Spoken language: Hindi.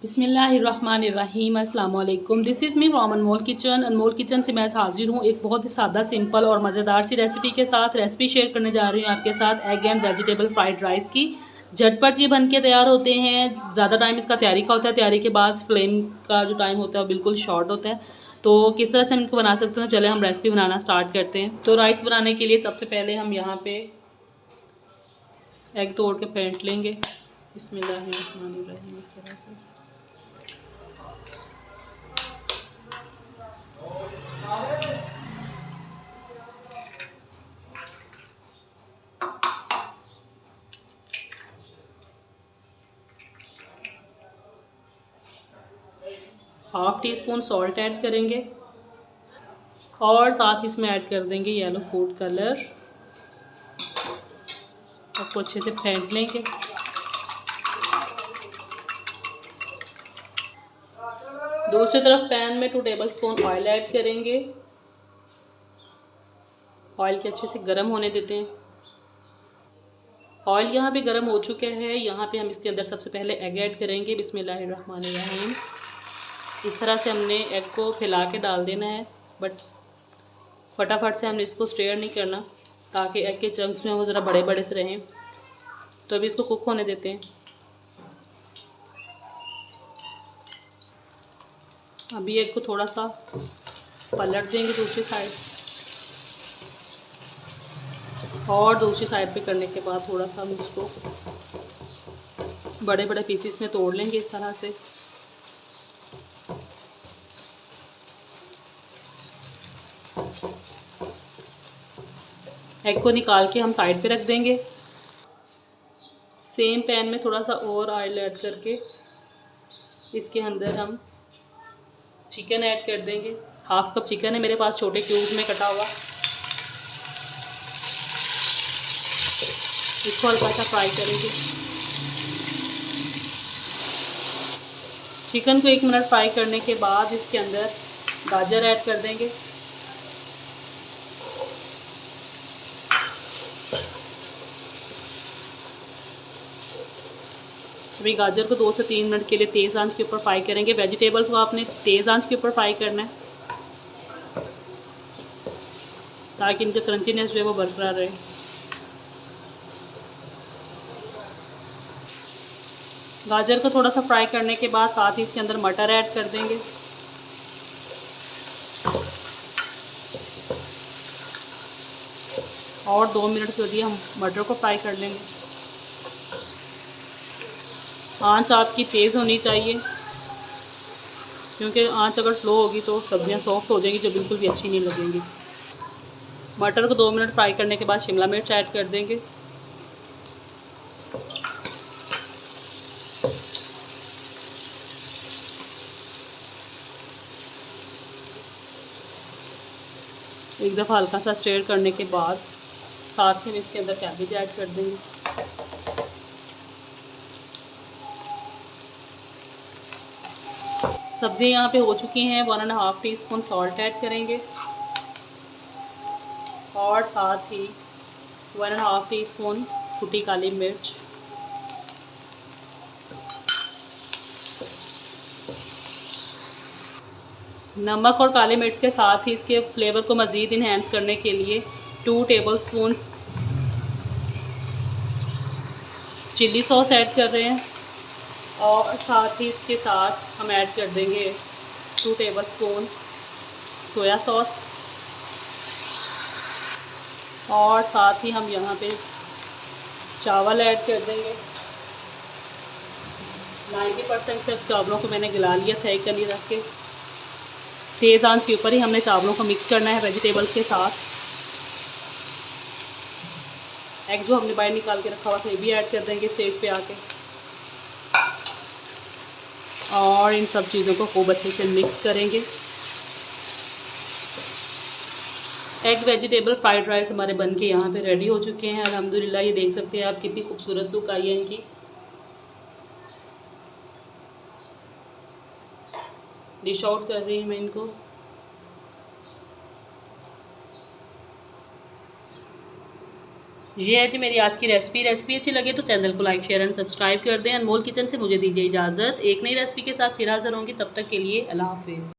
बिस्मिल्लाहिर्रहमानिर्रहीम अस्सलाम वालेकुम। This is me from Anmol kitchen. Anmol kitchen से मैं आज हाजिर हूँ एक बहुत ही सादा सिंपल और मज़ेदार सी रेसिपी के साथ। रेसिपी शेयर करने जा रही हूँ आपके साथ egg and vegetable fried rice की। झटपट ये बन के तैयार होते हैं, ज़्यादा टाइम इसका तैयारी का होता है। तैयारी के बाद फ्लेम का जो टाइम होता है वो बिल्कुल शॉर्ट होता है। तो किस तरह से हम इनको बना सकते हैं, चले हम रेसिपी बनाना स्टार्ट करते हैं। तो राइस बनाने के लिए सबसे पहले हम यहाँ पे एग तोड़ के फेंट लेंगे। बिस्मिल्लाहिर्रहमानिर्रहीम। इस तरह से half tea spoon salt add करेंगे और साथ ही इसमें ऐड कर देंगे येलो फूड कलर। आपको अच्छे से फेंट लेंगे। दूसरी तरफ पैन में 2 टेबलस्पून ऑयल ऐड करेंगे। ऑयल के अच्छे से गर्म होने देते हैं। ऑयल यहाँ पे गर्म हो चुका है। यहाँ पे हम इसके अंदर सबसे पहले एग ऐड करेंगे। बिस्मिल्लाहिर्रहमानिर्रहीम। इस तरह से हमने एग को फैला के डाल देना है, बट फटाफट से हमने इसको स्टेयर नहीं करना ताकि एग के चंक्स जो हैं वो ज़रा बड़े बड़े से रहें। तो अभी इसको कुक होने देते हैं। अभी एग को थोड़ा सा पलट देंगे दूसरी साइड, और दूसरी साइड पे करने के बाद थोड़ा सा हम इसको बड़े बड़े पीसीस में तोड़ लेंगे इस तरह से। एग को निकाल के हम साइड पे रख देंगे। सेम पैन में थोड़ा सा और ऑयल ऐड करके इसके अंदर हम चिकन ऐड कर देंगे। हाफ कप चिकन है मेरे पास, छोटे क्यूब्स में कटा हुआ। इसको हल्का सा फ्राई करेंगे। चिकन को 1 मिनट फ्राई करने के बाद इसके अंदर गाजर ऐड कर देंगे। अभी गाजर को 2 से 3 मिनट के लिए तेज़ आंच के ऊपर फ्राई करेंगे। वेजिटेबल्स को आपने तेज़ आंच के ऊपर फ्राई करना है ताकि इनका क्रंचीनेस जो है वो बरकरार रहे। गाजर को थोड़ा सा फ्राई करने के बाद साथ ही इसके अंदर मटर ऐड कर देंगे। और 2 मिनट के लिए हम मटर को फ्राई कर लेंगे। आंच आपकी तेज़ होनी चाहिए, क्योंकि आंच अगर स्लो होगी तो सब्जियां सॉफ्ट हो जाएंगी जो बिल्कुल भी अच्छी नहीं लगेंगी। मटर को 2 मिनट फ्राई करने के बाद शिमला मिर्च ऐड कर देंगे। एक दफ़ा हल्का सा स्टेयर करने के बाद साथ ही हम इसके अंदर कैबेज ऐड कर देंगे। सब्ज़ी यहाँ पे हो चुकी हैं। 1.5 टीस्पून सॉल्ट ऐड करेंगे और साथ ही 1.5 टीस्पून कुटी काली मिर्च। नमक और काली मिर्च के साथ ही इसके फ्लेवर को मज़ीद इन्हेंस करने के लिए 2 टेबलस्पून चिल्ली सॉस ऐड कर रहे हैं, और साथ ही इसके साथ हम ऐड कर देंगे 2 टेबलस्पून सोया सॉस, और साथ ही हम यहाँ पे चावल ऐड कर देंगे। 90% तक चावलों को मैंने गिला लिया था एक कली रख के। तेज़ आंच के ऊपर ही हमने चावलों को मिक्स करना है वेजिटेबल्स के साथ। एग जो हमने बाहर निकाल के रखा हुआ था ये भी ऐड कर देंगे स्टेज पे आके, और इन सब चीज़ों को खूब अच्छे से मिक्स करेंगे। एग वेजिटेबल फ्राइड राइस हमारे बन के यहाँ पे रेडी हो चुके हैं अल्हम्दुलिल्लाह। ये देख सकते हैं आप कितनी खूबसूरत लुक आई है इनकी। डिश आउट कर रही हूँ मैं इनको। ये है जी मेरी आज की रेसिपी अच्छी लगे तो चैनल को लाइक शेयर एंड सब्सक्राइब कर दें। अनमोल किचन से मुझे दीजिए इजाज़त। एक नई रेसिपी के साथ फिर हाजिर होंगी, तब तक के लिए अल्लाह हाफिज़।